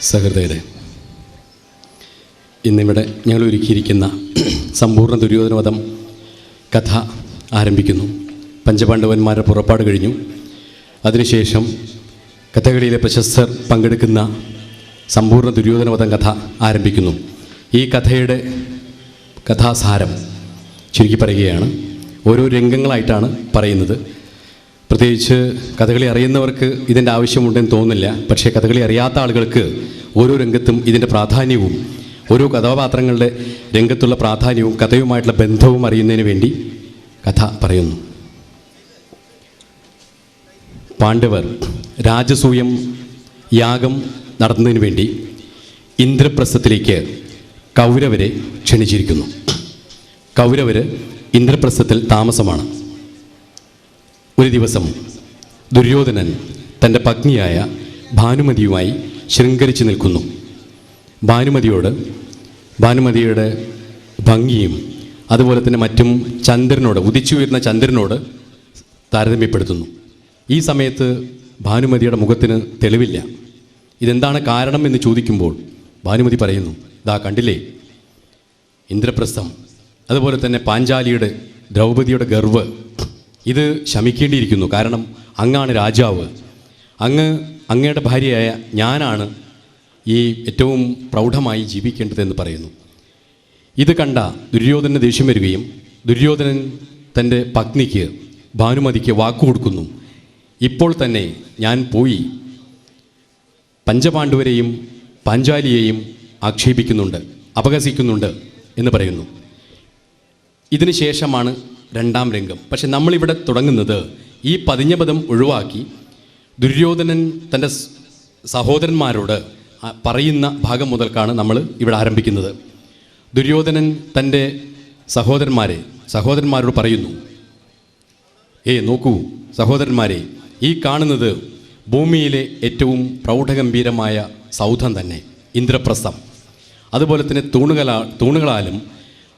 സഹൃദയരെ, ഇന്നിവിടെ ഞങ്ങൾ ഒരുക്കിയിരിക്കുന്ന സമ്പൂർണ്ണ ദുര്യോധനവധം കഥ ആരംഭിക്കുന്നു. പഞ്ചപാണ്ഡവന്മാരുടെ പുറപ്പാട് കഴിഞ്ഞു. അതിനുശേഷം കഥകളിയിലെ പ്രശസ്തർ പങ്കെടുക്കുന്ന സമ്പൂർണ്ണ ദുര്യോധനവധം കഥ ആരംഭിക്കുന്നു. ഈ കഥയുടെ കഥാസാരം ചുരുക്കി പറയുകയാണ്. ഓരോ രംഗങ്ങളായിട്ടാണ് പറയുന്നത്. പ്രത്യേകിച്ച് കഥകളി അറിയുന്നവർക്ക് ഇതിൻ്റെ ആവശ്യമുണ്ടെന്ന് തോന്നുന്നില്ല. പക്ഷേ കഥകളി അറിയാത്ത ആളുകൾക്ക് ഓരോ രംഗത്തും ഇതിൻ്റെ പ്രാധാന്യവും ഓരോ കഥാപാത്രങ്ങളുടെ രംഗത്തുള്ള പ്രാധാന്യവും കഥയുമായിട്ടുള്ള ബന്ധവും അറിയുന്നതിന് വേണ്ടി കഥ പറയുന്നു. പാണ്ഡവർ രാജസൂയം യാഗം നടത്തുന്നതിന് വേണ്ടി ഇന്ദ്രപ്രസ്ഥത്തിലേക്ക് കൗരവരെ ക്ഷണിച്ചിരിക്കുന്നു. കൗരവർ ഇന്ദ്രപ്രസ്ഥത്തിൽ താമസമാണ്. ഒരു ദിവസം ദുര്യോധനൻ തൻ്റെ പത്നിയായ ഭാനുമതിയുമായി ശൃംഗരിച്ചു നിൽക്കുന്നു. ഭാനുമതിയുടെ ഭംഗിയും അതുപോലെ തന്നെ മറ്റും ചന്ദ്രനോട്, ഉദിച്ചു വരുന്ന ചന്ദ്രനോട് താരതമ്യപ്പെടുത്തുന്നു. ഈ സമയത്ത് ഭാനുമതിയുടെ മുഖത്തിന് തെളിവില്ല. ഇതെന്താണ് കാരണം എന്ന് ചോദിക്കുമ്പോൾ ഭാനുമതി പറയുന്നു, ദാ കണ്ടില്ലേ ഇന്ദ്രപ്രസ്ഥം, അതുപോലെ തന്നെ പാഞ്ചാലിയുടെ ദ്രൗപദിയുടെ ഗർവ്, ഇത് ശമിക്കേണ്ടിയിരിക്കുന്നു. കാരണം അങ്ങാണ് രാജാവ്, അങ്ങയുടെ ഭാര്യയായ ഞാനാണ് ഈ ഏറ്റവും പ്രൗഢമായി ജീവിക്കേണ്ടതെന്ന് പറയുന്നു. ഇത് കണ്ട ദുര്യോധനന് ദേഷ്യം വരികയും ദുര്യോധനൻ തൻ്റെ പത്നിക്ക് ഭാനുമതിക്ക് വാക്കുകൊടുക്കുന്നു. ഇപ്പോൾ തന്നെ ഞാൻ പോയി പഞ്ചപാണ്ഡവരെയും പാഞ്ചാലിയെയും ആക്ഷേപിക്കുന്നുണ്ട്, അപഹസിക്കുന്നുണ്ട് എന്ന് പറയുന്നു. ഇതിന് ശേഷമാണ് രണ്ടാം രംഗം. പക്ഷെ നമ്മളിവിടെ തുടങ്ങുന്നത് ഈ പതിഞ്ഞ പദം ഒഴിവാക്കി ദുര്യോധനൻ തൻ്റെ സഹോദരന്മാരോട് പറയുന്ന ഭാഗം മുതൽക്കാണ് നമ്മൾ ഇവിടെ ആരംഭിക്കുന്നത്. ദുര്യോധനൻ തൻ്റെ സഹോദരന്മാരോട് പറയുന്നു, നോക്കൂ സഹോദരന്മാരെ, ഈ കാണുന്നത് ഭൂമിയിലെ ഏറ്റവും പ്രൗഢഗംഭീരമായ സൗധം തന്നെ, ഇന്ദ്രപ്രസ്ഥം. അതുപോലെ തന്നെ തൂണുകളാലും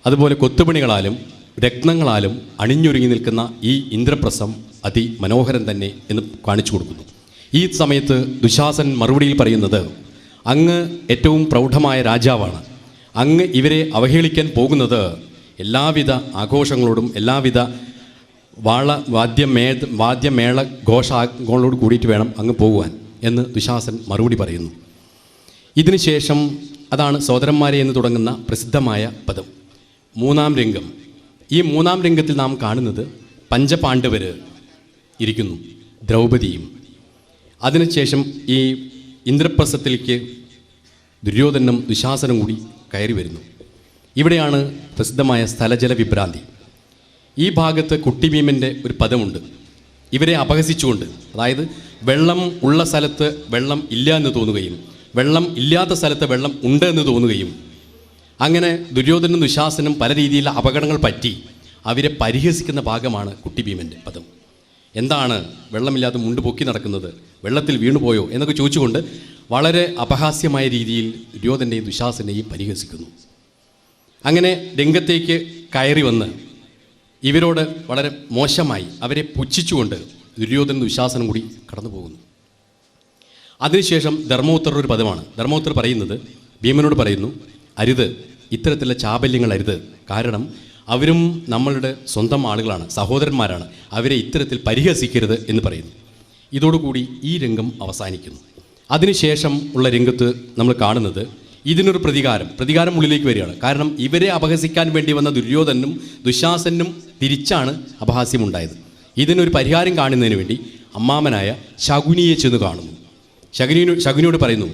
അതുപോലെ കൊത്തുപണികളാലും രത്നങ്ങളാലും അണിഞ്ഞൊരുങ്ങി നിൽക്കുന്ന ഈ ഇന്ദ്രപ്രസ്ഥം അതിമനോഹരം തന്നെ എന്ന് കാണിച്ചു കൊടുക്കുന്നു. ഈ സമയത്ത് ദുശാസനൻ മറുപടിയിൽ പറയുന്നത്, അങ്ങ് ഏറ്റവും പ്രൗഢമായ രാജാവാണ്, അങ്ങ് ഇവരെ അവഹേളിക്കാൻ പോകുന്നത് എല്ലാവിധ ആഘോഷങ്ങളോടും എല്ലാവിധ വാദ്യമേള ഘോഷങ്ങളോട് കൂടിയിട്ട് വേണം അങ്ങ് പോകുവാൻ എന്ന് ദുശാസൻ മറുപടി പറയുന്നു. ഇതിനുശേഷം അതാണ് സോദരന്മാരെ എന്ന് തുടങ്ങുന്ന പ്രസിദ്ധമായ പദം. മൂന്നാം രംഗം. ഈ മൂന്നാം രംഗത്തിൽ നാം കാണുന്നത് പഞ്ചപാണ്ഡവർ ഇരിക്കുന്നു, ദ്രൗപദിയും. അതിനുശേഷം ഈ ഇന്ദ്രപ്രസ്ഥത്തിലേക്ക് ദുര്യോധനും ദുശാസനും കൂടി കയറി വരുന്നു. ഇവിടെയാണ് പ്രസിദ്ധമായ സ്ഥലജല വിഭ്രാന്തി. ഈ ഭാഗത്ത് കുട്ടിഭീമൻ്റെ ഒരു പദമുണ്ട്. ഇവരെ അപഹസിച്ചുകൊണ്ട്, അതായത് വെള്ളം ഉള്ള സ്ഥലത്ത് വെള്ളം ഇല്ല എന്ന് തോന്നുകയും വെള്ളം ഇല്ലാത്ത സ്ഥലത്ത് വെള്ളം ഉണ്ട് എന്ന് തോന്നുകയും അങ്ങനെ ദുര്യോധനും ദുശാസനും പല രീതിയിലുള്ള അപകടങ്ങൾ പറ്റി അവരെ പരിഹസിക്കുന്ന ഭാഗമാണ് കുട്ടിഭീമൻ്റെ പദം. എന്താണ് വെള്ളമില്ലാതെ മുണ്ട് പൊക്കി നടക്കുന്നത്, വെള്ളത്തിൽ വീണുപോയോ എന്നൊക്കെ ചോദിച്ചുകൊണ്ട് വളരെ അപഹാസ്യമായ രീതിയിൽ ദുര്യോധനെയും ദുശാസനെയും പരിഹസിക്കുന്നു. അങ്ങനെ രംഗത്തേക്ക് കയറി വന്ന് ഇവരോട് വളരെ മോശമായി അവരെ പുച്ഛിച്ചുകൊണ്ട് ദുര്യോധനും ദുശാസനും കൂടി കടന്നു പോകുന്നു. അതിനുശേഷം ധർമ്മപുത്രർ ഒരു പദമാണ്. ധർമ്മപുത്രർ പറയുന്നത്, ഭീമനോട് പറയുന്നു, അരുത്, ഇത്തരത്തിലുള്ള ചാബല്യങ്ങൾ അരുത്. കാരണം അവരും നമ്മളുടെ സ്വന്തം ആളുകളാണ്, സഹോദരന്മാരാണ്, അവരെ ഇത്തരത്തിൽ പരിഹസിക്കരുത് എന്ന് പറയുന്നു. ഇതോടുകൂടി ഈ രംഗം അവസാനിക്കുന്നു. അതിനുശേഷം ഉള്ള രംഗത്ത് നമ്മൾ കാണുന്നത് ഇതിനൊരു പ്രതികാരം ഉള്ളിലേക്ക് വരികയാണ്. കാരണം ഇവരെ അപഹസിക്കാൻ വേണ്ടി വന്ന ദുര്യോധനും ദുശാസനും തിരിച്ചാണ് അപഹാസ്യമുണ്ടായത്. ഇതിനൊരു പരിഹാരം കാണുന്നതിന് വേണ്ടി അമ്മാമനായ ശകുനിയെ ചെന്ന് കാണുന്നു. ശകുനിയോട് പറയുന്നു,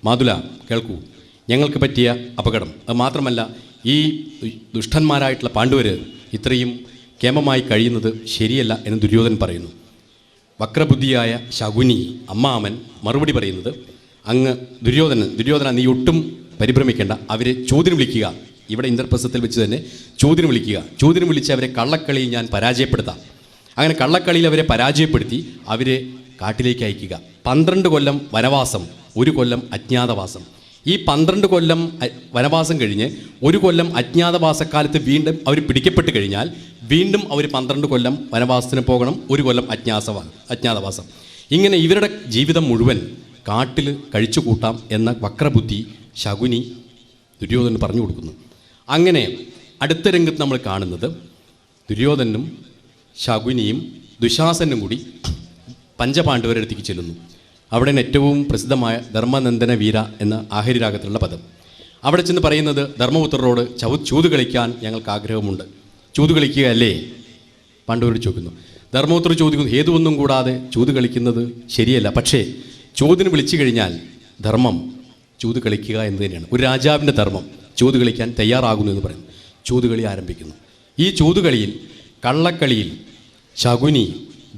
മാതുല കേൾക്കൂ, ഞങ്ങൾക്ക് പറ്റിയ അപകടം, അത് മാത്രമല്ല ഈ ദുഷ്ടന്മാരായിട്ടുള്ള പാണ്ഡവർ ഇത്രയും കേമമായി കഴിയുന്നത് ശരിയല്ല എന്ന് ദുര്യോധനൻ പറയുന്നു. വക്രബുദ്ധിയായ ശകുനി അമ്മാമൻ മറുപടി പറയുന്നത്, അങ്ങ് ദുര്യോധന നീ ഒട്ടും പരിഭ്രമിക്കേണ്ട, അവരെ ചോദ്യം വിളിക്കുക, ഇവിടെ ഇന്ദ്രപ്രസ്ഥത്തിൽ വെച്ച് തന്നെ ചോദ്യം വിളിച്ച് അവരെ കള്ളക്കളിയിൽ ഞാൻ പരാജയപ്പെടുത്താം. അങ്ങനെ കള്ളക്കളിയിൽ അവരെ പരാജയപ്പെടുത്തി അവരെ കാട്ടിലേക്ക് അയക്കുക. 12 കൊല്ലം വനവാസം, 1 കൊല്ലം അജ്ഞാതവാസം. ഈ 12 കൊല്ലം വനവാസം കഴിഞ്ഞ് 1 കൊല്ലം അജ്ഞാതവാസക്കാലത്ത് വീണ്ടും അവർ പിടിക്കപ്പെട്ട് കഴിഞ്ഞാൽ വീണ്ടും അവർ 12 കൊല്ലം വനവാസത്തിന് പോകണം, 1 കൊല്ലം അജ്ഞാതവാസം. ഇങ്ങനെ ഇവരുടെ ജീവിതം മുഴുവൻ കാട്ടിൽ കഴിച്ചു കൂട്ടാം എന്ന വക്രബുദ്ധി ശകുനി ദുര്യോധനന് പറഞ്ഞു കൊടുക്കുന്നു. അങ്ങനെ അടുത്ത രംഗത്ത് നമ്മൾ കാണുന്നത് ദുര്യോധനും ശകുനിയും ദുശാസനും കൂടി പഞ്ചപാണ്ഡവരുടെ അടുത്തേക്ക് ചെല്ലുന്നു. അവിടെ ഏറ്റവും പ്രസിദ്ധമായ ധർമ്മനന്ദന വീര എന്ന ആഹരി രാഗത്തിലുള്ള പദം. അവിടെ ചെന്ന് പറയുന്നത് ധർമ്മപുത്രരോട് ചൂത് കളിക്കാൻ ഞങ്ങൾക്ക് ആഗ്രഹമുണ്ട്, ചൂത് കളിക്കുക അല്ലേ? പാണ്ഡവരോട് ചോദിക്കുന്നു. ധർമ്മപുത്രർ ചോദിക്കുന്നു, ഹേതുവൊന്നും കൂടാതെ ചൂത് കളിക്കുന്നത് ശരിയല്ല, പക്ഷേ ചൂതിന് വിളിച്ചു കഴിഞ്ഞാൽ ധർമ്മം ചൂത് കളിക്കുക എന്ന് തന്നെയാണ്. ഒരു രാജാവിൻ്റെ ധർമ്മം ചൂത് കളിക്കാൻ തയ്യാറാകുന്നു എന്ന് പറയുന്നു. ചൂതുകളി ആരംഭിക്കുന്നു. ഈ ചൂതുകളിയിൽ കള്ളക്കളിയിൽ ശകുനി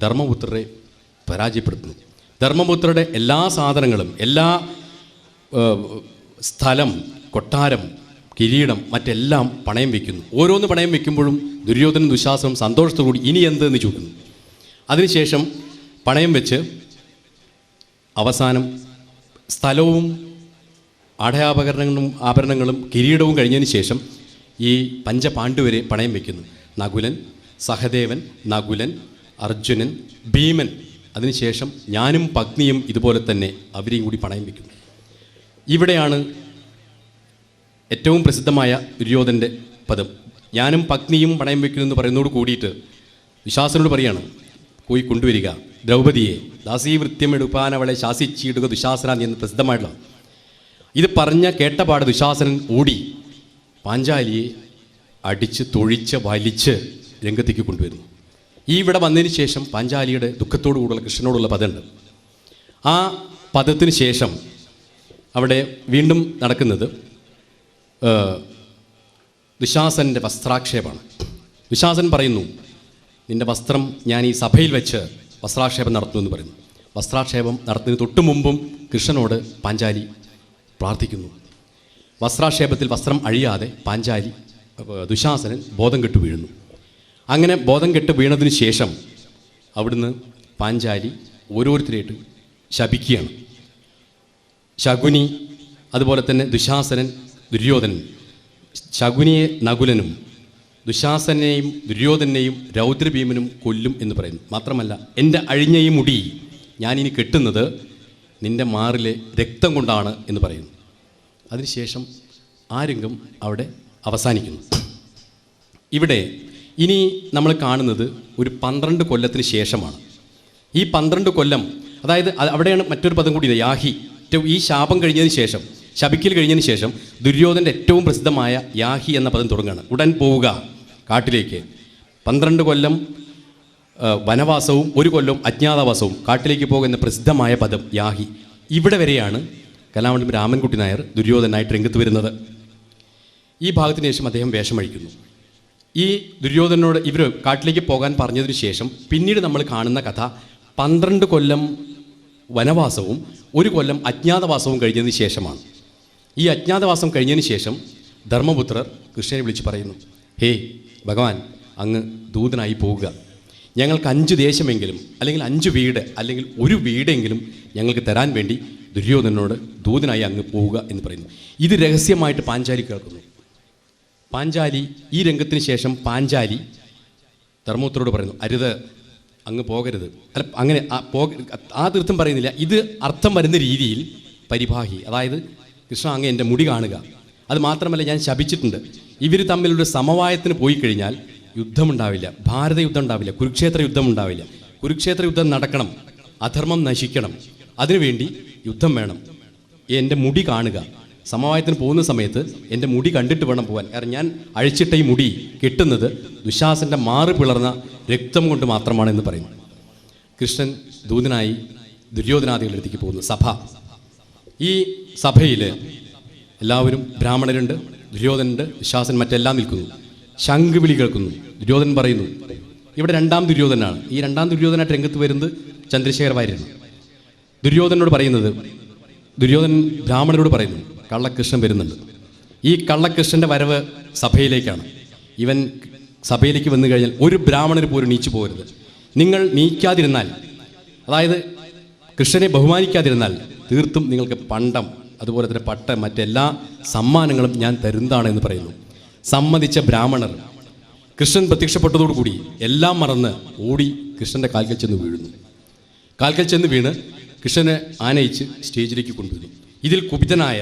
ധർമ്മപുത്രരെ പരാജയപ്പെടുത്തുന്നു. ധർമ്മപുത്രരുടെ എല്ലാ സാധനങ്ങളും, എല്ലാ സ്ഥലം, കൊട്ടാരം, കിരീടം, മറ്റെല്ലാം പണയം വയ്ക്കുന്നു. ഓരോന്ന് പണയം വയ്ക്കുമ്പോഴും ദുര്യോധനും ദുശാസനും സന്തോഷത്തോടുകൂടി ഇനി എന്തെന്ന് ചോദിക്കുന്നു. അതിനുശേഷം പണയം വെച്ച് അവസാനം സ്ഥലവും ആഭരണങ്ങളും കിരീടവും കഴിഞ്ഞതിന് ശേഷം ഈ പഞ്ചപാണ്ഡവരെ പണയം വയ്ക്കുന്നു. നകുലൻ, സഹദേവൻ, നകുലൻ, അർജുനൻ, ഭീമൻ, അതിനുശേഷം ഞാനും പത്നിയും ഇതുപോലെ തന്നെ അവരെയും കൂടി പണയം വയ്ക്കുന്നു. ഇവിടെയാണ് ഏറ്റവും പ്രസിദ്ധമായ ദുര്യോധൻ്റെ പദം. ഞാനും പത്നിയും പണയം വയ്ക്കുന്നു എന്ന് പറയുന്നതോട് കൂടിയിട്ട് ദുശാസനോട് പറയാണ്, പോയി കൊണ്ടുവരിക ദ്രൗപദിയെ, ദാസീവൃത്യം എടുപ്പാനവളെ ശാസിച്ചിടുക ദുശാസന എന്ന് പ്രസിദ്ധമായിട്ടുള്ള ഇത് പറഞ്ഞ കേട്ടപാട് ദുശാസനൻ ഓടി പാഞ്ചാലിയെ അടിച്ച് തൊഴിച്ച് വലിച്ച് രംഗത്തേക്ക് കൊണ്ടുവരുന്നു. ഈ ഇവിടെ വന്നതിന് ശേഷം പാഞ്ചാലിയുടെ ദുഃഖത്തോടു കൂടിയുള്ള കൃഷ്ണനോടുള്ള പദമുണ്ട്. ആ പദത്തിന് ശേഷം അവിടെ വീണ്ടും നടക്കുന്നത് ദുശാസൻ്റെ വസ്ത്രാക്ഷേപമാണ്. ദുശാസൻ പറയുന്നു, നിൻ്റെ വസ്ത്രം ഞാൻ ഈ സഭയിൽ വെച്ച് വസ്ത്രാക്ഷേപം നടത്തുമെന്ന് പറയുന്നു. വസ്ത്രാക്ഷേപം നടത്തുന്നതിന് തൊട്ടു മുമ്പും കൃഷ്ണനോട് പാഞ്ചാലി പ്രാർത്ഥിക്കുന്നു. വസ്ത്രാക്ഷേപത്തിൽ വസ്ത്രം അഴിയാതെ ദുശാസനൻ ബോധം കെട്ട് വീഴുന്നു. അങ്ങനെ ബോധം കെട്ട് വീണതിന് ശേഷം അവിടുന്ന് പാഞ്ചാലി ഓരോരുത്തരായിട്ട് ശപിക്കുകയാണ്. ശകുനി, അതുപോലെ തന്നെ ദുശാസനൻ, ദുര്യോധനൻ. ശകുനിയെ നകുലനും ദുശാസനെയും ദുര്യോധനെയും രൗദ്രഭീമനും കൊല്ലും എന്ന് പറയുന്നു. മാത്രമല്ല, എൻ്റെ അഴിഞ്ഞ ഈ മുടി ഞാനിനി കെട്ടുന്നത് നിൻ്റെ മാറിലെ രക്തം കൊണ്ടാണ് എന്ന് പറയുന്നു. അതിനുശേഷം ആ രംഗം അവിടെ അവസാനിക്കുന്നു. ഇവിടെ ഇനി നമ്മൾ കാണുന്നത് ഒരു 12 കൊല്ലത്തിന് ശേഷമാണ്. ഈ 12 കൊല്ലം, അതായത് അവിടെയാണ് മറ്റൊരു പദം കൂടി, യാഹി. ഈ ശാപം കഴിഞ്ഞതിന് ശേഷം, ശപിക്കൽ കഴിഞ്ഞതിന് ശേഷം ദുര്യോധൻ്റെ ഏറ്റവും പ്രസിദ്ധമായ യാഹി എന്ന പദം തുടങ്ങുകയാണ്. ഉടൻ പോവുക കാട്ടിലേക്ക്. 12 കൊല്ലം വനവാസവും 1 കൊല്ലം അജ്ഞാതവാസവും, കാട്ടിലേക്ക് പോകുന്ന പ്രസിദ്ധമായ പദം യാഹി. ഇവിടെ വരെയാണ് കലാമണ്ഡലം രാമൻകുട്ടി നായർ ദുര്യോധനായിട്ട് രംഗത്ത് വരുന്നത്. ഈ ഭാഗത്തിന് ശേഷം അദ്ദേഹം വേഷമഴിക്കുന്നു. ഈ ദുര്യോധനോട് ഇവർ കാട്ടിലേക്ക് പോകാൻ പറഞ്ഞതിന് ശേഷം പിന്നീട് നമ്മൾ കാണുന്ന കഥ 12 കൊല്ലം വനവാസവും 1 കൊല്ലം അജ്ഞാതവാസവും കഴിഞ്ഞതിന് ശേഷമാണ്. ഈ അജ്ഞാതവാസം കഴിഞ്ഞതിന് ശേഷം ധർമ്മപുത്രർ കൃഷ്ണനെ വിളിച്ച് പറയുന്നു, ഹേ ഭഗവാൻ, അങ്ങ് ദൂതനായി പോവുക. ഞങ്ങൾക്ക് 5 ദേശമെങ്കിലും, അല്ലെങ്കിൽ 5 വീട്, അല്ലെങ്കിൽ 1 വീടെങ്കിലും ഞങ്ങൾക്ക് തരാൻ വേണ്ടി ദുര്യോധനോട് ദൂതനായി അങ്ങ് പോവുക എന്ന് പറയുന്നു. ഇത് രഹസ്യമായിട്ട് പാഞ്ചാലി കേൾക്കുന്നു. പാഞ്ചാലി, ഈ രംഗത്തിന് ശേഷം പാഞ്ചാലി ധർമ്മപുത്രരോട് പറയുന്നു, അരുത്, അങ്ങ് പോകരുത്. അല്ല, അങ്ങനെ ആ തീർത്ഥം പറയുന്നില്ല. ഇത് അർത്ഥം വരുന്ന രീതിയിൽ പരിഭാഹി, അതായത് കൃഷ്ണ, അങ്ങ് എൻ്റെ മുടി കാണുക. അത് മാത്രമല്ല, ഞാൻ ശപിച്ചിട്ടുണ്ട്, ഇവർ തമ്മിലൊരു സമവായത്തിന് പോയി കഴിഞ്ഞാൽ യുദ്ധമുണ്ടാവില്ല, ഭാരത യുദ്ധം ഉണ്ടാവില്ല, കുരുക്ഷേത്ര യുദ്ധം ഉണ്ടാവില്ല. കുരുക്ഷേത്ര യുദ്ധം നടക്കണം, അധർമ്മം നശിക്കണം, അതിനുവേണ്ടി യുദ്ധം വേണം. എൻ്റെ മുടി കാണുക. സമവായത്തിന് പോകുന്ന സമയത്ത് എൻ്റെ മുടി കണ്ടിട്ട് വേണം പോകാൻ. കാരണം ഞാൻ അഴിച്ചിട്ട ഈ മുടി കെട്ടുന്നത് ദുശാസൻ്റെ മാറ് പിളർന്ന രക്തം കൊണ്ട് മാത്രമാണെന്ന് പറയുന്നു. കൃഷ്ണൻ ദൂതനായി ദുര്യോധനാദികളുടെ അടുത്തേക്ക് പോകുന്നു. സഭ, ഈ സഭയിൽ എല്ലാവരും ബ്രാഹ്മണരുണ്ട്, ദുര്യോധനുണ്ട്, ദുശാസൻ, മറ്റെല്ലാം നിൽക്കുന്നു. ശംഖുവിളി കേൾക്കുന്നു. ദുര്യോധനൻ പറയുന്നു, ഇവിടെ 2ാം ദുര്യോധനാണ്. ഈ 2ാം ദുര്യോധനായിട്ട് രംഗത്ത് വരുന്നത് ചന്ദ്രശേഖര വാര്യരാണ്. ദുര്യോധനോട് പറയുന്നത്, ദുര്യോധനൻ ബ്രാഹ്മണരോട് പറയുന്നു, കള്ളകൃഷ്ണൻ വരുന്നുണ്ട്. ഈ കള്ളകൃഷ്ണൻ്റെ വരവ് സഭയിലേക്കാണ്. ഇവൻ സഭയിലേക്ക് വന്നു കഴിഞ്ഞാൽ ഒരു ബ്രാഹ്മണർ പോലും നീച്ചു പോകരുത്. നിങ്ങൾ നീക്കാതിരുന്നാൽ, അതായത് കൃഷ്ണനെ ബഹുമാനിക്കാതിരുന്നാൽ തീർത്തും നിങ്ങൾക്ക് പണ്ടം, അതുപോലെ തന്നെ പട്ടം, മറ്റെല്ലാ സമ്മാനങ്ങളും ഞാൻ തരുന്നതാണ് എന്ന് പറയുന്നു. സമ്മതിച്ച ബ്രാഹ്മണർ കൃഷ്ണൻ പ്രത്യക്ഷപ്പെട്ടതോടുകൂടി എല്ലാം മറന്ന് ഓടി കൃഷ്ണൻ്റെ കാൽക്കൽ ചെന്ന് വീഴുന്നു. കാൽക്കൽ ചെന്ന് വീണ് കൃഷ്ണനെ ആനയിച്ച് സ്റ്റേജിലേക്ക് കൊണ്ടുവരുന്നു. ഇതിൽ കുപിതനായ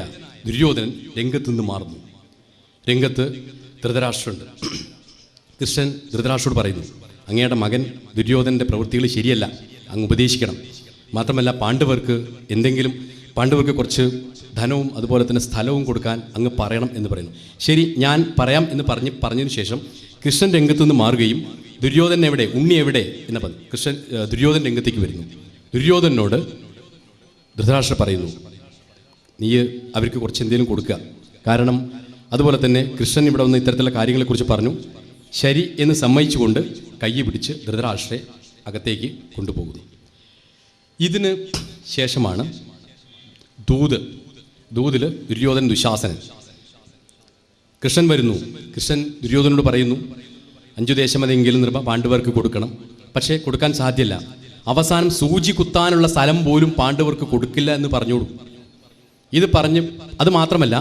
ദുര്യോധനൻ രംഗത്ത് നിന്ന് മാറുന്നു. രംഗത്ത് ധൃതരാഷ്ട്രമുണ്ട്. കൃഷ്ണൻ ധൃതരാഷ്ട്രോട് പറയുന്നു, അങ്ങയുടെ മകൻ ദുര്യോധനൻ്റെ പ്രവൃത്തികൾ ശരിയല്ല, അങ്ങ് ഉപദേശിക്കണം. മാത്രമല്ല പാണ്ഡവർക്ക് കുറച്ച് ധനവും അതുപോലെ തന്നെ സ്ഥലവും കൊടുക്കാൻ അങ്ങ് പറയണം എന്ന് പറയുന്നു. ശരി, ഞാൻ പറയാം എന്ന് പറഞ്ഞതിന് ശേഷം കൃഷ്ണൻ രംഗത്തു നിന്ന് മാറുകയും ദുര്യോധനൻ എവിടെ, ഉണ്ണി എവിടെ എന്ന് പറഞ്ഞു. ദുര്യോധൻ രംഗത്തേക്ക് വരുന്നു. ദുര്യോധനോട് ധൃതരാഷ്ട്രർ പറയുന്നു, നീ അവർക്ക് കുറച്ച് എന്തെങ്കിലും കൊടുക്കുക. കാരണം അതുപോലെ തന്നെ കൃഷ്ണൻ ഇവിടെ വന്ന് ഇത്തരത്തിലുള്ള കാര്യങ്ങളെക്കുറിച്ച് പറഞ്ഞു. ശരി എന്ന് സമ്മതിച്ചുകൊണ്ട് കൈ പിടിച്ച് ധൃതരാഷ്ട്രരെ അകത്തേക്ക് കൊണ്ടുപോകുന്നു. ഇതിന് ശേഷമാണ് ദൂതിൽ ദുര്യോധനൻ ദുശാസനൻ. കൃഷ്ണൻ വരുന്നു. കൃഷ്ണൻ ദുര്യോധനോട് പറയുന്നു, 5 ദേശമതെങ്കിലും പാണ്ഡവർക്ക് കൊടുക്കണം. പക്ഷേ കൊടുക്കാൻ സാധ്യമല്ല. അവസാനം സൂചി കുത്താനുള്ള സ്ഥലം പോലും പാണ്ഡവർക്ക് കൊടുക്കില്ല എന്ന് പറഞ്ഞോളൂ. ഇത് പറഞ്ഞ് അത് മാത്രമല്ല,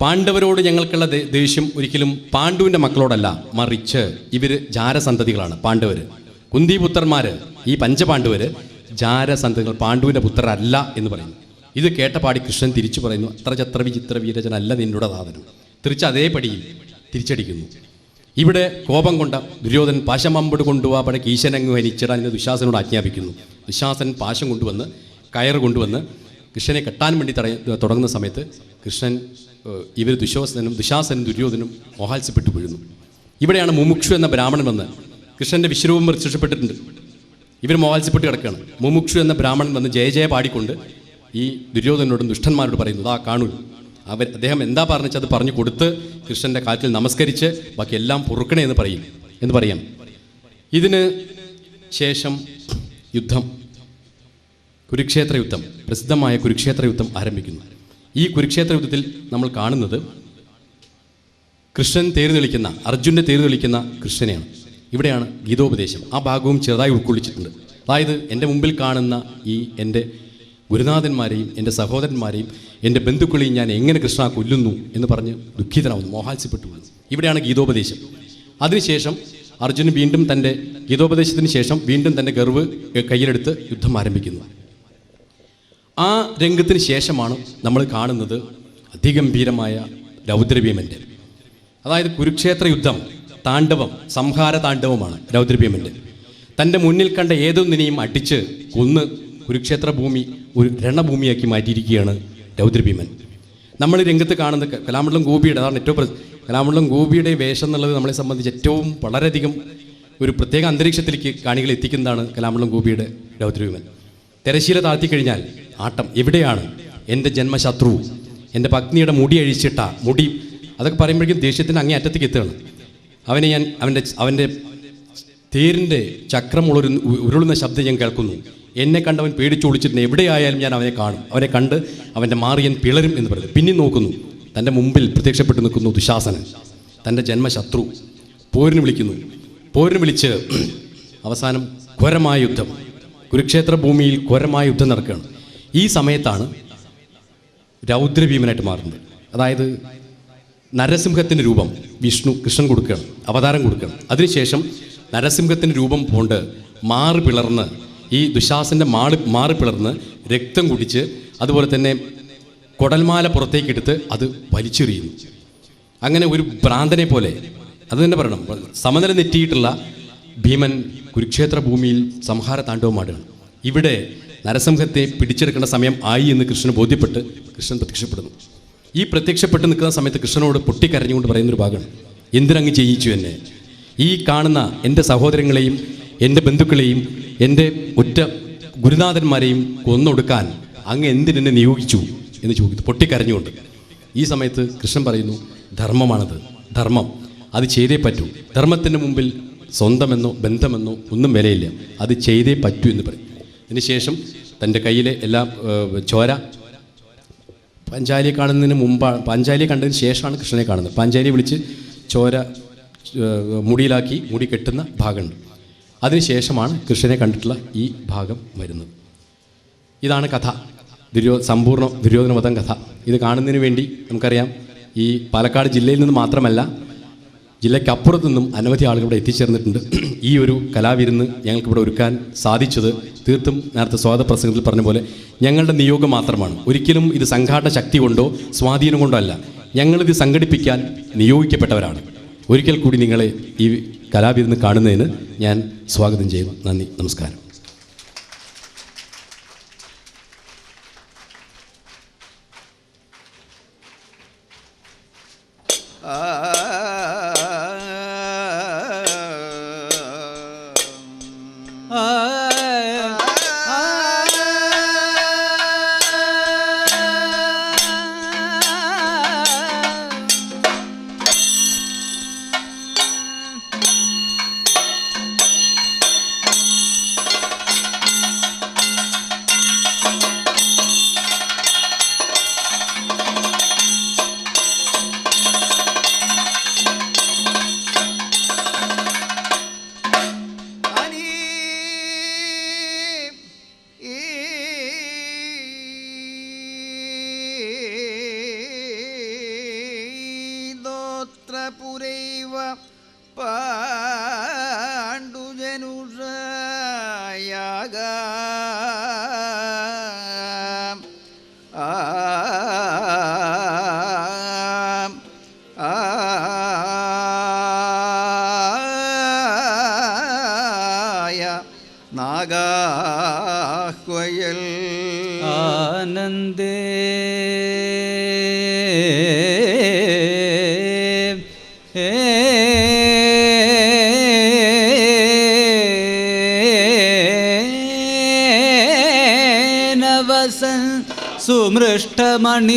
പാണ്ഡവരോട് ഞങ്ങൾക്കുള്ള ദേഷ്യം ഒരിക്കലും പാണ്ഡുവിൻ്റെ മക്കളോടല്ല, മറിച്ച് ഇവർ ജാരസന്തതികളാണ്. പാണ്ഡവർ കുന്തിപുത്രന്മാർ, ഈ പഞ്ചപാണ്ഡവർ ജാരസന്തതികൾ, പാണ്ഡുവിൻ്റെ പുത്രരല്ല എന്ന് പറയുന്നു. ഇത് കേട്ടപാടി കൃഷ്ണൻ തിരിച്ചു പറയുന്നു, അത്ര ചത്ര വിചിത്ര വീരജനല്ല നിന്നുടെ സാധനം. തിരിച്ച് അതേപടിയിൽ തിരിച്ചടിക്കുന്നു. ഇവിടെ കോപം കൊണ്ട ദുര്യോധനൻ പാശമമ്പട് കൊണ്ടുപോവാ പഴ കീശനങ്ങ് ഹനിച്ചിടാൻ എന്ന് ദുശാസനോട് ആജ്ഞാപിക്കുന്നു. ദുശാസനൻ പാശം കൊണ്ടുവന്ന് കയറ് കൊണ്ടുവന്ന് കൃഷ്ണനെ കെട്ടാൻ വേണ്ടി തുടങ്ങുന്ന സമയത്ത് കൃഷ്ണൻ ദുശാസനും ദുര്യോധനും മോഹാത്സ്യപ്പെട്ടു വീഴുന്നു. ഇവിടെയാണ് മുമുക്ഷു എന്ന ബ്രാഹ്മണൻ വന്ന് കൃഷ്ണൻ്റെ വിശ്വരൂപം പ്രത്യക്ഷപ്പെട്ടിട്ടുണ്ട്. ഇവർ മോഹാത്സ്യപ്പെട്ട് കിടക്കുകയാണ്. മുമുക്ഷു എന്ന ബ്രാഹ്മണൻ വന്ന് ജയ ജയ പാടിക്കൊണ്ട് ഈ ദുര്യോധനോടും ദുഷ്ടന്മാരോട് പറയുന്നു, ആ കാണൂ, അദ്ദേഹം എന്താ പറഞ്ഞത് പറഞ്ഞു കൊടുത്ത് കൃഷ്ണൻ്റെ കാൽക്കൽ നമസ്കരിച്ച് ബാക്കി എല്ലാം പൊറുക്കണേ എന്ന് പറയാം. ഇതിന് ശേഷം യുദ്ധം, കുരുക്ഷേത്ര യുദ്ധം, പ്രസിദ്ധമായ കുരുക്ഷേത്ര യുദ്ധം ആരംഭിക്കുന്നു. ഈ കുരുക്ഷേത്ര യുദ്ധത്തിൽ നമ്മൾ കാണുന്നത് അർജുൻ്റെ തേര് തെളിക്കുന്ന കൃഷ്ണനെയാണ്. ഇവിടെയാണ് ഗീതോപദേശം. ആ ഭാഗവും ചെറുതായി ഉൾക്കൊള്ളിച്ചിട്ടുണ്ട്. അതായത് എൻ്റെ മുമ്പിൽ കാണുന്ന എൻ്റെ ഗുരുനാഥന്മാരെയും എൻ്റെ സഹോദരന്മാരെയും എൻ്റെ ബന്ധുക്കളെയും ഞാൻ എങ്ങനെ കൃഷ്ണ കൊല്ലുന്നു എന്ന് പറഞ്ഞ് ദുഃഖിതനാവുന്നു, മോഹാത്സ്യപ്പെട്ടു വീഴുന്നു. ഇവിടെയാണ് ഗീതോപദേശം. അതിനുശേഷം അർജുനൻ വീണ്ടും തൻ്റെ ഗീതോപദേശത്തിന് ശേഷം വീണ്ടും തൻ്റെ ഗർവ് കയ്യിലെടുത്ത് യുദ്ധം ആരംഭിക്കുന്നു. ആ രംഗത്തിന് ശേഷമാണ് നമ്മൾ കാണുന്നത് അതിഗംഭീരമായ രൗദ്രഭീമൻ്റെ, അതായത് കുരുക്ഷേത്ര യുദ്ധം താണ്ഡവം, സംഹാര താണ്ഡവമാണ് രൗദ്രഭീമൻ്റെ. തൻ്റെ മുന്നിൽ കണ്ട ഏതൊന്നിനെയും അടിച്ച് കൊന്ന് കുരുക്ഷേത്ര ഭൂമി ഒരു രണഭൂമിയാക്കി മാറ്റിയിരിക്കുകയാണ് രൗദ്രഭീമൻ. നമ്മൾ രംഗത്ത് കാണുന്ന കലാമണ്ഡലം ഗോപിയുടെ, അതാണ് ഏറ്റവും കലാമണ്ഡലം ഗോപിയുടെ വേഷം എന്നുള്ളത് നമ്മളെ സംബന്ധിച്ച് ഏറ്റവും വളരെയധികം ഒരു പ്രത്യേക അന്തരീക്ഷത്തിലേക്ക് കാണികളെ എത്തിക്കുന്നതാണ് കലാമണ്ഡലം ഗോപിയുടെ രൗദ്രഭീമൻ. തിരശ്ശീല താഴ്ത്തിക്കഴിഞ്ഞാൽ ആട്ടം. എവിടെയാണ് എൻ്റെ ജന്മശത്രു, എൻ്റെ പത്നിയുടെ മുടി അഴിച്ചിട്ട മുടി, അതൊക്കെ പറയുമ്പോഴേക്കും ദേഷ്യത്തിൻ്റെ അങ്ങേ അറ്റത്തേക്ക് എത്തുകയാണ്. അവനെ ഞാൻ അവൻ്റെ തേരിൻ്റെ ചക്രം ഉരുളുന്ന ശബ്ദം ഞാൻ കേൾക്കുന്നു. എന്നെ കണ്ടവൻ പേടിച്ചൊളിച്ചിട്ടുണ്ട്, എവിടെയായാലും ഞാൻ അവനെ കാണും, അവനെ കണ്ട് അവൻ്റെ മാറിയൻ പിളരും എന്ന് പറയുന്നത്. പിന്നെ നോക്കുന്നു, തൻ്റെ മുമ്പിൽ പ്രത്യക്ഷപ്പെട്ടു നിൽക്കുന്നു ദുശാസനൻ, തൻ്റെ ജന്മശത്രു. പോരിന് വിളിച്ച് അവസാനം ഘോരമായ യുദ്ധം, കുരുക്ഷേത്ര ഭൂമിയിൽ ഘോരമായ യുദ്ധം നടക്കുകയാണ്. ഈ സമയത്താണ് രൗദ്രഭീമനായിട്ട് മാറുന്നത്. അതായത് നരസിംഹത്തിൻ്റെ രൂപം കൃഷ്ണൻ കൊടുക്കുകയാണ്, അവതാരം കൊടുക്കുകയാണ്. അതിനുശേഷം നരസിംഹത്തിൻ്റെ രൂപം കൊണ്ട് മാറ് പിളർന്ന്, ഈ ദുശാസൻ്റെ മാറ് പിളർന്ന് രക്തം കുടിച്ച് അതുപോലെ തന്നെ കുടൽമാല പുറത്തേക്കെടുത്ത് അത് വലിച്ചെറിയുന്നു. അങ്ങനെ ഒരു ഭ്രാന്തനെ പോലെ, അത് തന്നെ പറയണം, സമനില നെറ്റിയിട്ടുള്ള ഭീമൻ കുരുക്ഷേത്ര ഭൂമിയിൽ സംഹാര താണ്ഡവമാടുകയാണ്. ഇവിടെ നരസിംഹത്തെ പിടിച്ചെടുക്കേണ്ട സമയം ആയി എന്ന് കൃഷ്ണന് ബോധ്യപ്പെട്ട് കൃഷ്ണൻ പ്രത്യക്ഷപ്പെടുന്നു. ഈ പ്രത്യക്ഷപ്പെട്ട് നിൽക്കുന്ന സമയത്ത് കൃഷ്ണനോട് പൊട്ടിക്കരഞ്ഞുകൊണ്ട് പറയുന്നൊരു ഭാഗമാണ്, എന്തിനങ്ങ് ചെയ്യിച്ചു എന്നെ? ഈ കാണുന്ന എൻ്റെ സഹോദരങ്ങളെയും എൻ്റെ ബന്ധുക്കളെയും എൻ്റെ ഒറ്റ ഗുരുനാഥന്മാരെയും കൊന്നൊടുക്കാൻ അങ്ങ് എന്തിനെന്നെ നിയോഗിച്ചു എന്ന് ചോദിച്ചു പൊട്ടിക്കരഞ്ഞുകൊണ്ട്. ഈ സമയത്ത് കൃഷ്ണൻ പറയുന്നു, ധർമ്മമാണത്, ധർമ്മം, അത് ചെയ്തേ പറ്റൂ. ധർമ്മത്തിൻ്റെ മുമ്പിൽ സ്വന്തമെന്നോ ബന്ധമെന്നോ ഒന്നും വിലയില്ല, അത് ചെയ്തേ പറ്റൂ എന്ന് പറയും. അതിനുശേഷം തൻ്റെ കയ്യിലെ എല്ലാ ചോര പാഞ്ചാലിയെ കാണുന്നതിന് മുമ്പാണ്, പാഞ്ചാലിയെ കണ്ടതിന് ശേഷമാണ് കൃഷ്ണനെ കാണുന്നത്. പാഞ്ചാലിയെ വിളിച്ച് ചോര മുടിയിലാക്കി മുടി കെട്ടുന്ന ഭാഗമുണ്ട്. അതിനുശേഷമാണ് കൃഷ്ണനെ കണ്ടിട്ടുള്ള ഈ ഭാഗം വരുന്നത്. ഇതാണ് കഥ, സമ്പൂർണ്ണ ദുര്യോധനവധം കഥ. ഇത് കാണുന്നതിന് വേണ്ടി നമുക്കറിയാം, ഈ പാലക്കാട് ജില്ലയിൽ നിന്ന് മാത്രമല്ല ജില്ലയ്ക്കപ്പുറത്തു നിന്നും അനവധി ആളുകൾ ഇവിടെ എത്തിച്ചേർന്നിട്ടുണ്ട്. ഈ ഒരു കലാവിരുന്ന് ഞങ്ങൾക്കിവിടെ ഒരുക്കാൻ സാധിച്ചത് തീർത്തും നേരത്തെ സ്വാഗത പ്രസംഗത്തിൽ പറഞ്ഞ പോലെ ഞങ്ങളുടെ നിയോഗം മാത്രമാണ്. ഒരിക്കലും ഇത് സംഘാടന ശക്തി കൊണ്ടോ സ്വാധീനം കൊണ്ടോ അല്ല. ഞങ്ങളിത് സംഘടിപ്പിക്കാൻ നിയോഗിക്കപ്പെട്ടവരാണ്. ഒരിക്കൽ കൂടി നിങ്ങളെ ഈ കലാവിരുന്ന് കാണുന്നതിന് ഞാൻ സ്വാഗതം ചെയ്യുന്നു. നന്ദി, നമസ്കാരം. പുരൈവ പാണ്ഡുജനുഷയാഗ നാഗാഹ്വയൽ ആനന്ദേ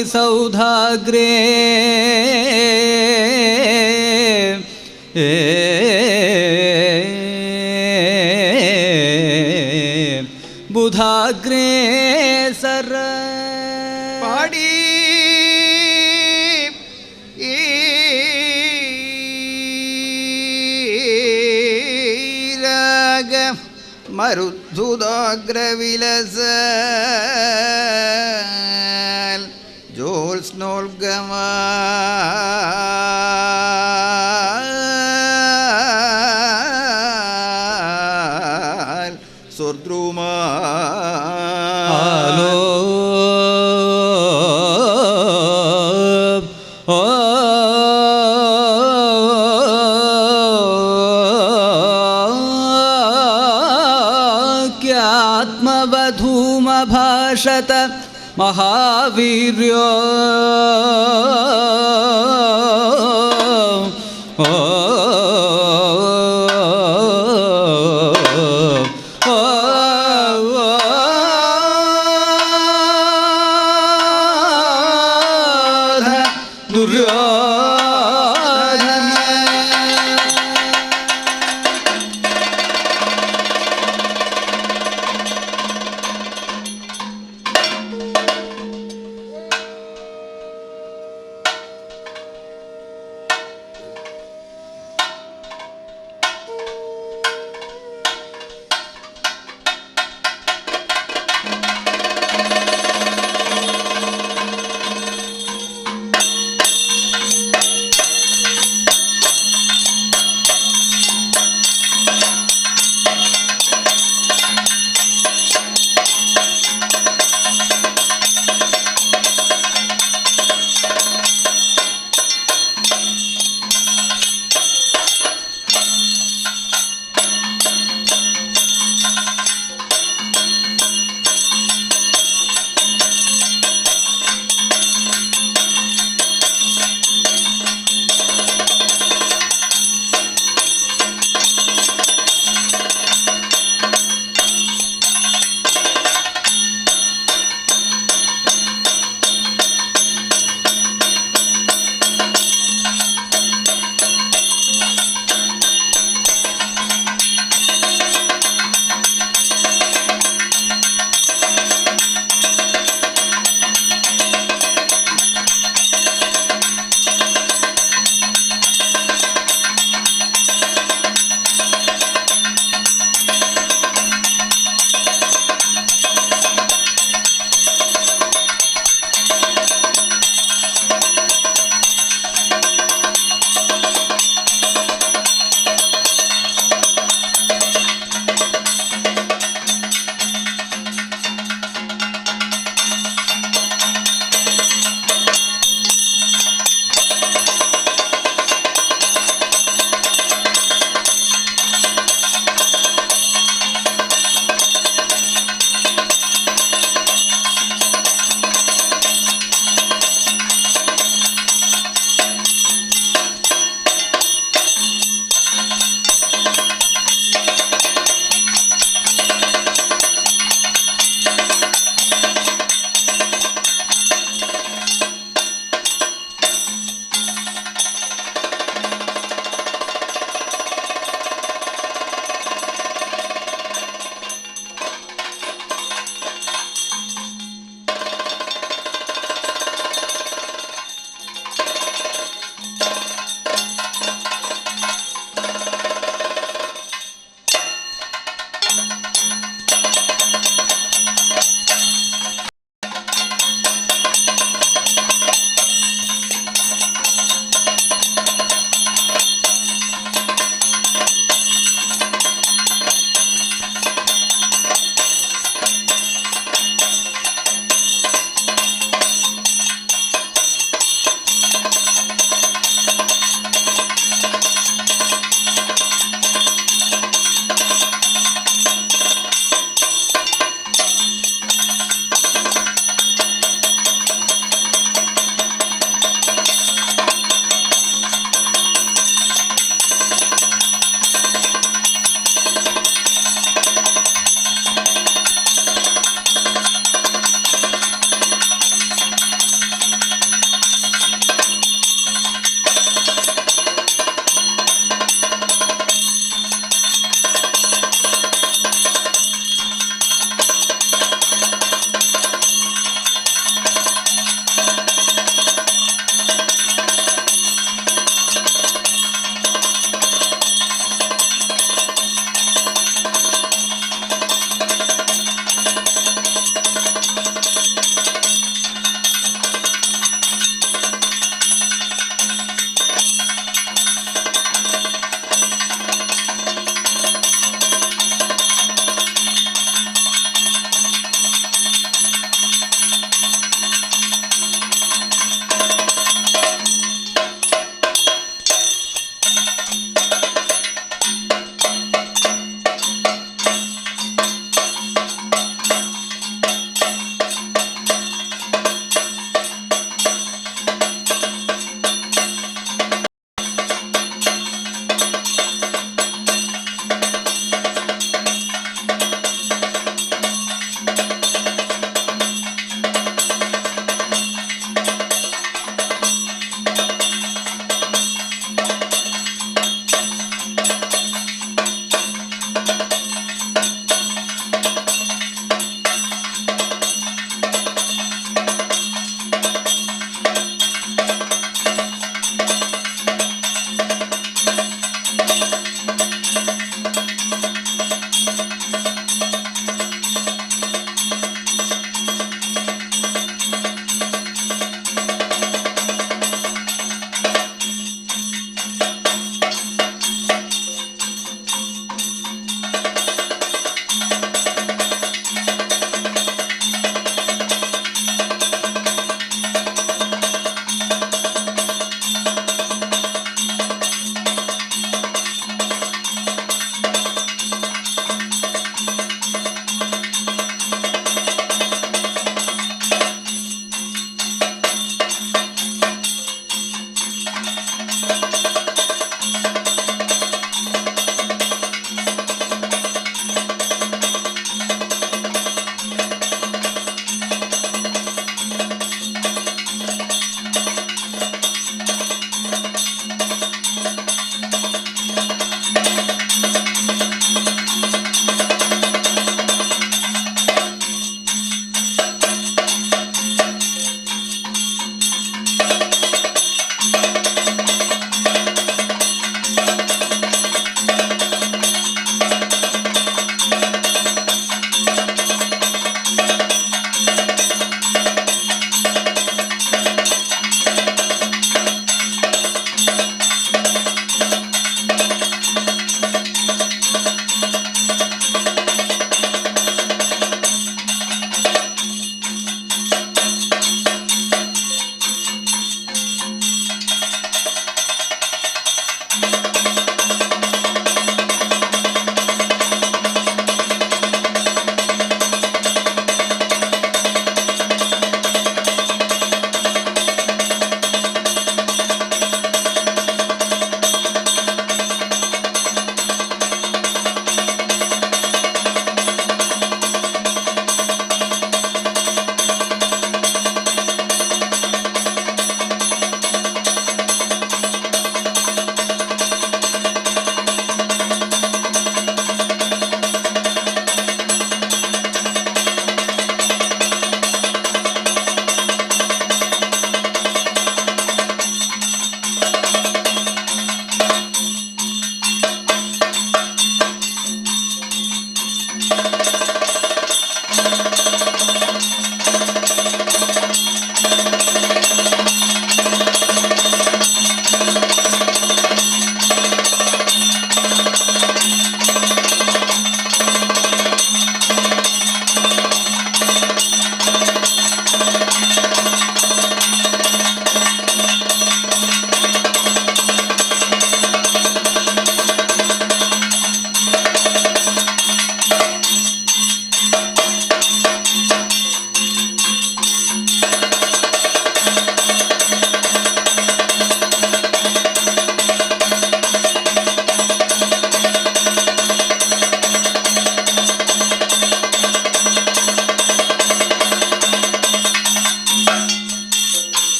സുമൃഷ്ടമണിസൗധാഗ്രേ ബുധാഗ്രേ സര പാടി രാഗ മരുദ്ധുദാഗ്രവിലസ ജോത്സ്നോൽഗമാ സുദ്രുമാ ആത്മവധൂമഭാഷത മഹാവീര്യോ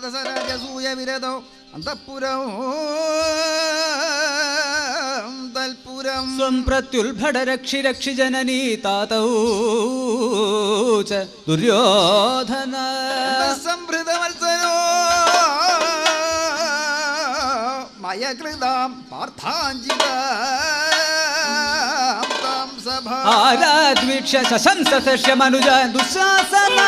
ദശരാജസൂയ വിരതോ അന്തഃപുരം തൽപുരം സ്വം പ്രത്യുൽഭട രക്ഷി രക്ഷി ജനനീ താതൗ ച ദുര്യോധന സംഭൃതമത്സരോ മയകൃതാം പാർത്ഥാഞ്ജിതാം സഭാ ആരാദ്വീക്ഷ്യ ശശംസസ്യ മനുജ ദുശാസന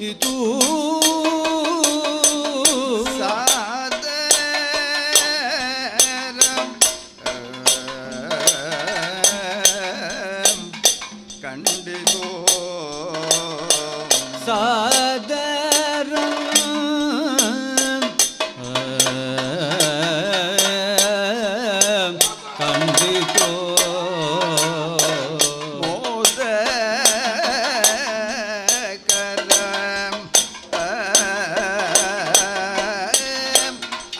ഇതു കണ്ടിതോ സാദരം കണ്ടിതോ മോദകരം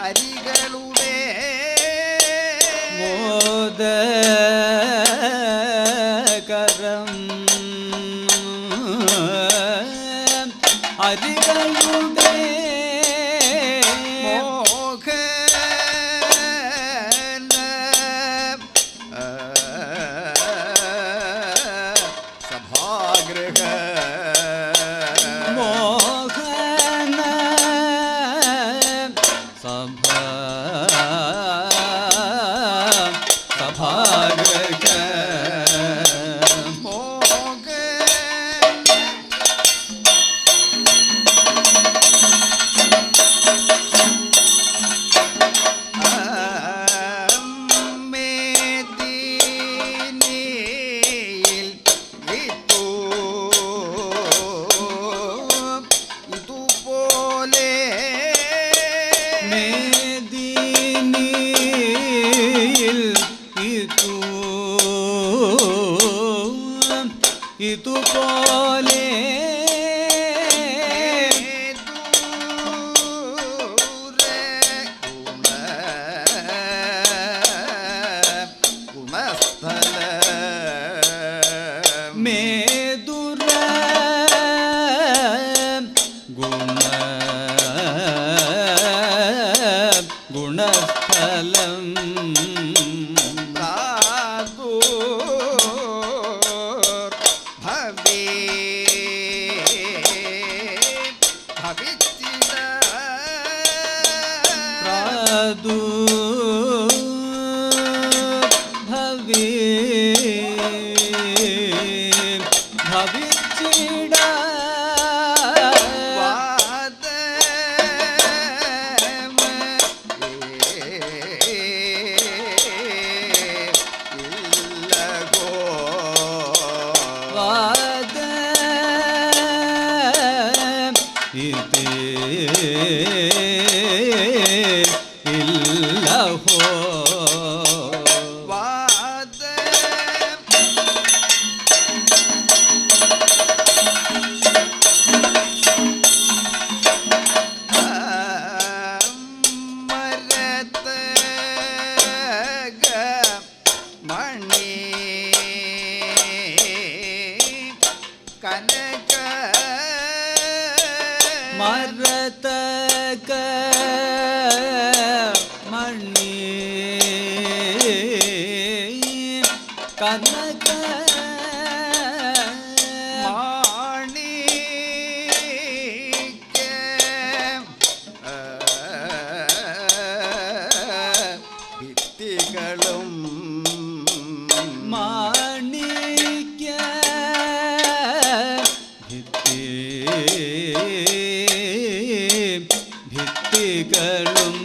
അരികളുടെ മോദകരം അരികളുടെ മോഹന സഭാഗൃഹ മോഹന സഭാഗൃഹ മേദിനിയിൽ ഇതുപോലെ മേദുര ഗുണസ്ഥലം ഭവി ഭവിച്ചിട വാദ ഇല്ലഹോ മണി കനക മരതക മണി കനക ഭിത്തികളും മാണിക്യ ഭിത്തികളും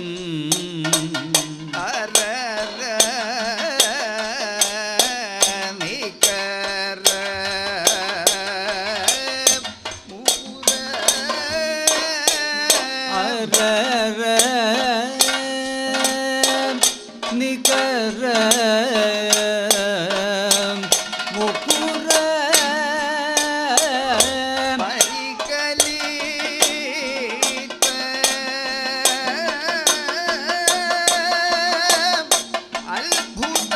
അരര നികര മൂര അരര നികര മുകുര പരികലിത അത്ഭുത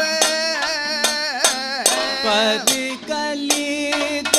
പരികലിത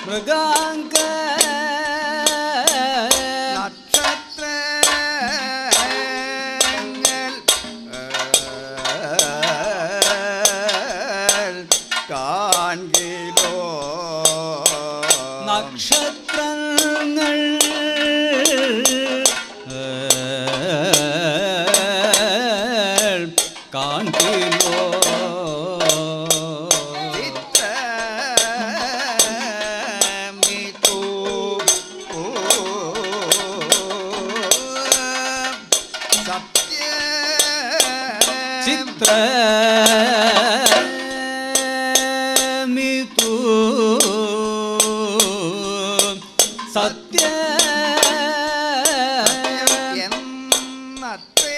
മൃഗാംഗ നക്ഷത്രങ്ങൾ കാൺകിലോ നക്ഷത്രങ്ങൾ കാൺകിലോ ചിത്രമിതു സത്യ ചിത്രമിതു സത്യ എന്നത്രേ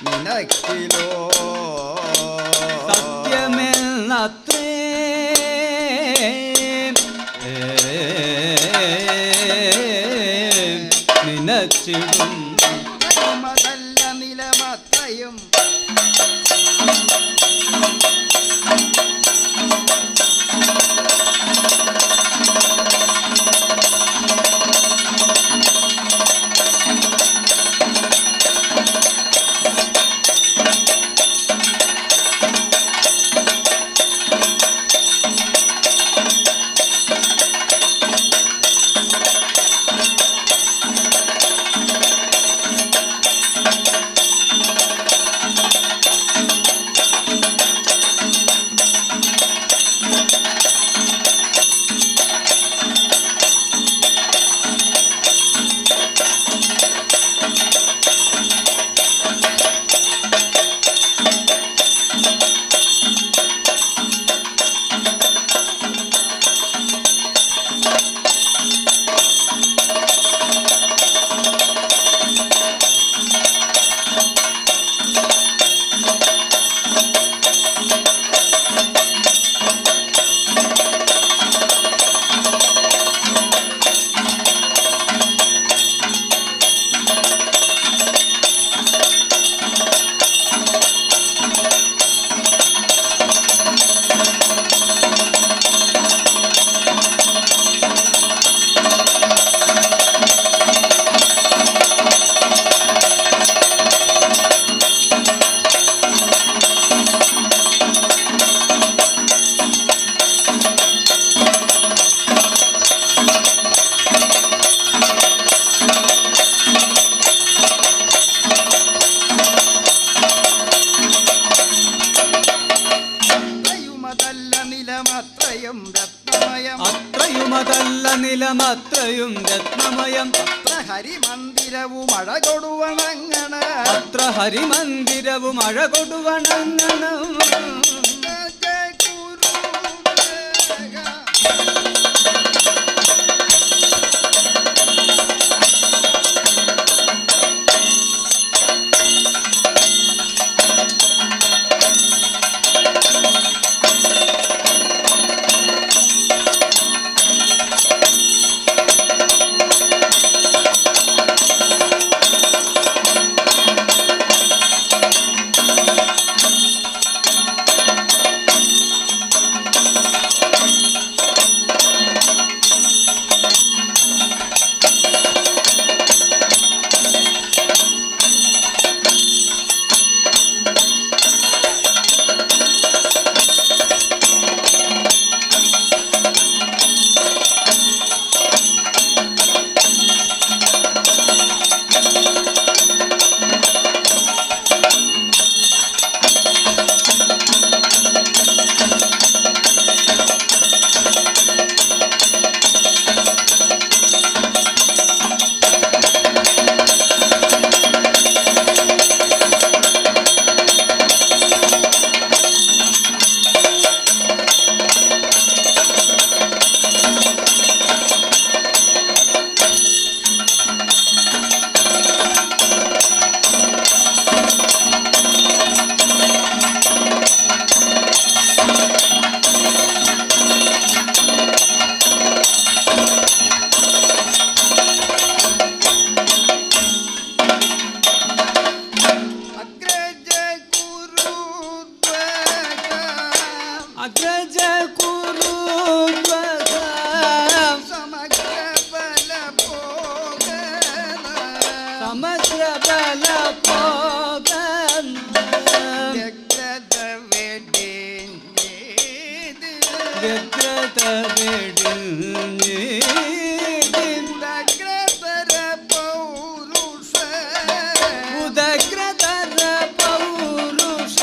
നിനക്കിലോ സത്യമെന്നത്രേ നിനച്ചിടും മതല്ല നിലമത്രയും നിലമത്രയും രത്നമയം അത്രയുമതല്ല നിലമത്രയും രത്നമയം അത്ര ഹരിമന്ദിരവും അഴകൊടുവണങ്ങണ അത്ര ഹരിമന്ദിരവും അഴകൊടുവണങ്ങണം അകല പോകന്ന വ്യഗ്രത വെടിഞ്ഞേത് വ്യഗ്രത വെടിഞ്ഞ് ഉദഗ്രതര പൗരുഷ ഉദഗ്രതര പൗരുഷ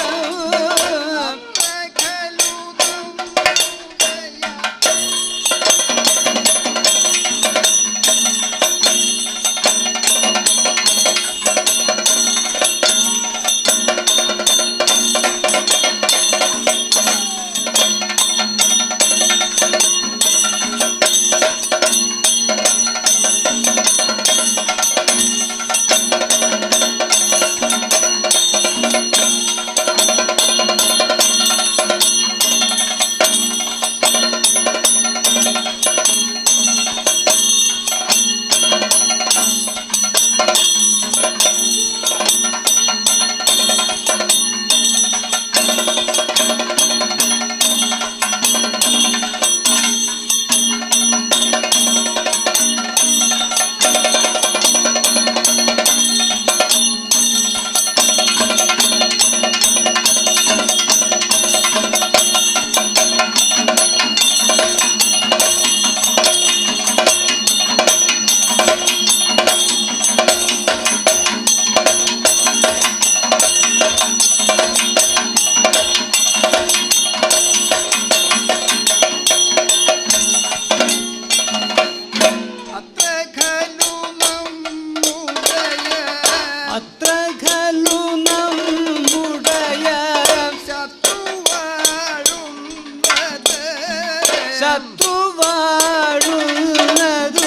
ശത്രുവാഴുന്നതു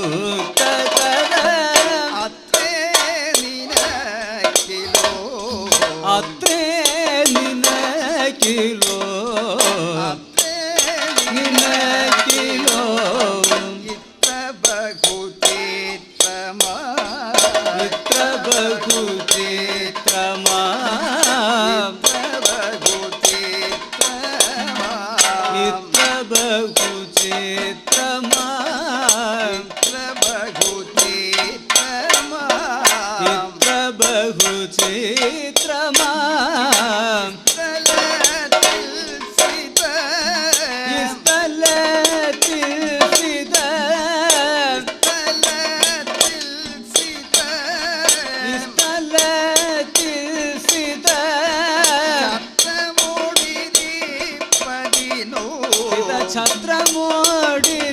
എത്രയുമയുക്തതര അത്രേ നിനക്കിലോ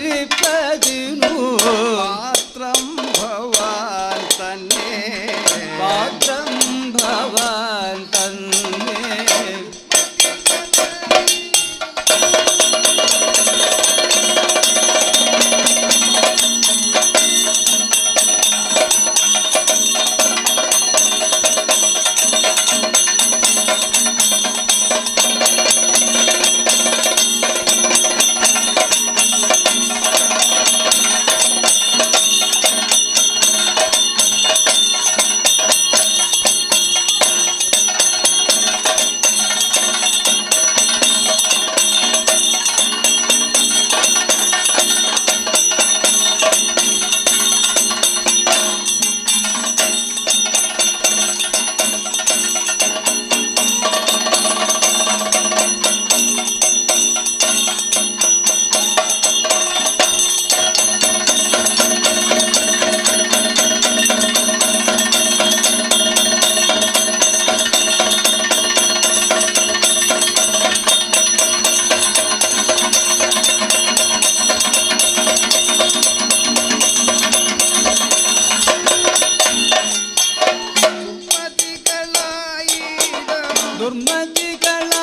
ഛത്രമോടിരിപ്പതിനു പാത്രം ഭവാൻ തന്നെ പാത്രം ഭവാൻ തന്നെ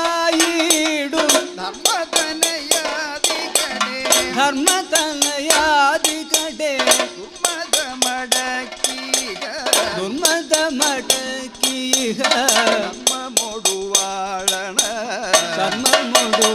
ദുർമതികളായിടും ധർമ്മതനയാദികടേ ദുർമതമടക്കീഹ ധർമ്മമൊടുവാഴണം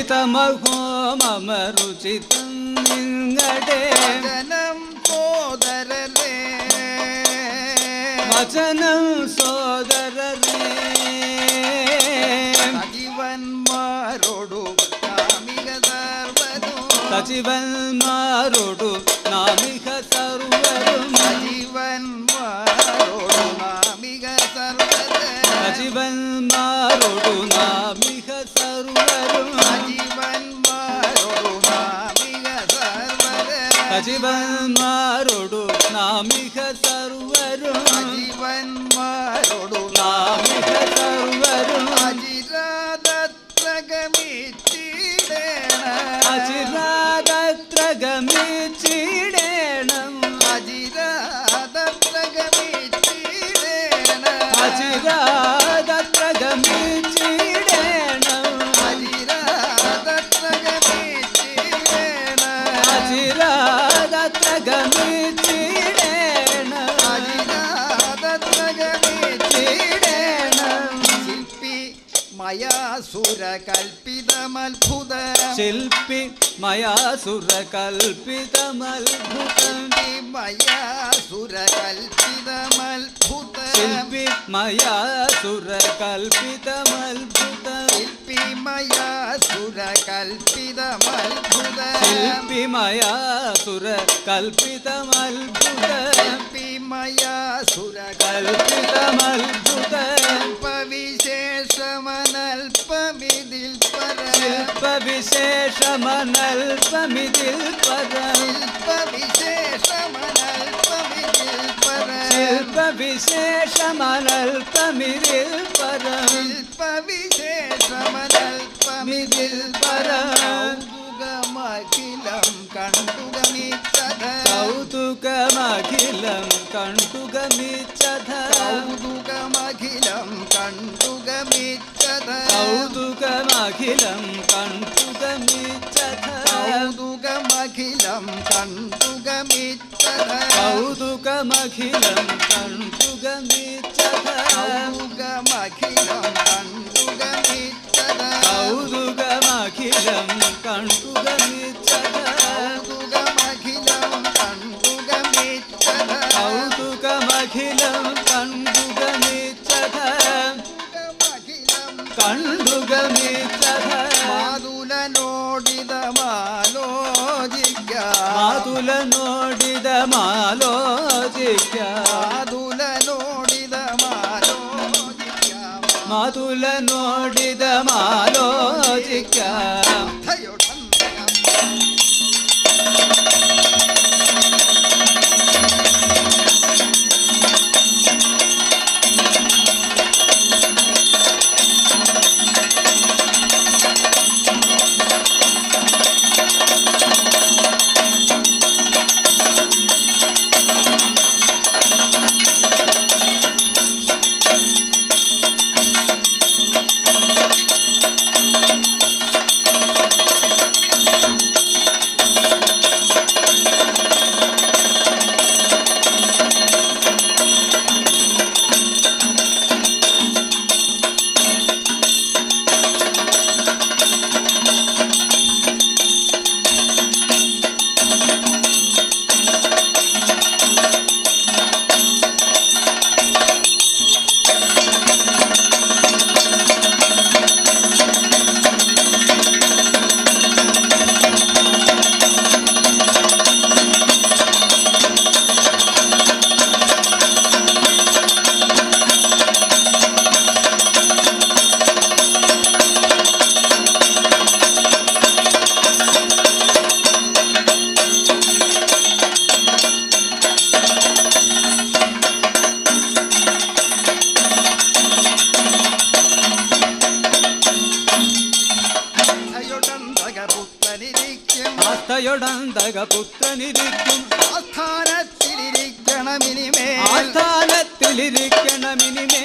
രുചിതമഹോ മമ രുചിതം നിങ്ങടെ വചനം സോദരരേ വചനം സോദരരേ സജീവന്മാരോടു കാമിക സർവരും സജീവന്മാരോടു നാമിക സർവരും സജീവന്മാരോടു നാമിക സർവരും സജീവന്മാരോടു നാമിക സർവരും സജീവന്മാരോടു നാമിക സർവരും സജീവന്മാരോടു നാമിക സർവരും സജീവന്മാരോടു നാമിക സർവരും അജിരാതത്രഗമിച്ചിടേണം അചിരാതത്ര ഗമിച്ചിടേണം അജിരാതത്രഗമിച്ചിടേണം അചിരാതത്ര ഗമിച്ചിടേണം അജിരാതത്രഗമിച്ചിടേണം അചിരാതത്ര ഗമിച്ചിടേണം അജിരാതത്രഗമിച്ചിടേണം ശില്പി മയാസുര കൽപ്പിതമത്ഭുതം ശില്പി മയാസുര കൽപ്പിതമത്ഭുതം മയാസുര കൽപ്പിതമത്ഭുതം ശില്പി മയാസുര കൽപ്പിതമത്ഭുതം ശില്പി മയാസുര കൽപ്പിതമത്ഭുതം ശില്പി മയാസുര കൽപ്പിതമത്ഭുതം ശില്പി മയാസുര കൽപ്പിതമത്ഭുതം ശില്പവിശേഷമനൽപമിതിൽ പരം ശില്പവിശേഷമനൽപമിതിൽ പരം ശില്പവിശേഷമനൽപമിതിൽ പരം ശില്പവിശേഷമനൽപമിതിൽ പരം ശില്പവിശേഷമനൽപമിതിൽ പരം കൗതുകമഖിലം കണ്ടുഗമിച്ചത കൗതുകമഖിലം കണ്ടുഗമിച്ചത കൗതുകമഖിലം കണ്ടുഗമിച്ചത കൗതുകമഖിലം കണ്ടുഗമിച്ചത കൗതുകമഖിലം കണ്ടുഗമിച്ചത കൗതുകമഖിലം കണ്ടുഗമിച്ചത കൗതുകമഖിലം കണ്ടുഗമിച്ചത കൗതുകമഖിലം കണ്ടുഗമിച്ചത കൗതുകമഖിലം കണ്ടുഗമിച്ചത കൗതുകമഖിലം കണ്ടുഗമിച്ചത കൗതുകമഖിലം കണ്ടുഗമിച്ചത മാതുലനോടിതമാലോചിക്കാം മാതുലനോടിതമാലോചിക്കാം മാതുലനോടിതമാലോചിക്കാം മാതുലനോടിതമാലോചിക്കാം ധയൊടന്തകം പുത്രനിരിക്കും ആസ്ഥാനത്തിലിരിക്കണമിനിമേ ആസ്ഥാനത്തിലിരിക്കണമിനിമേ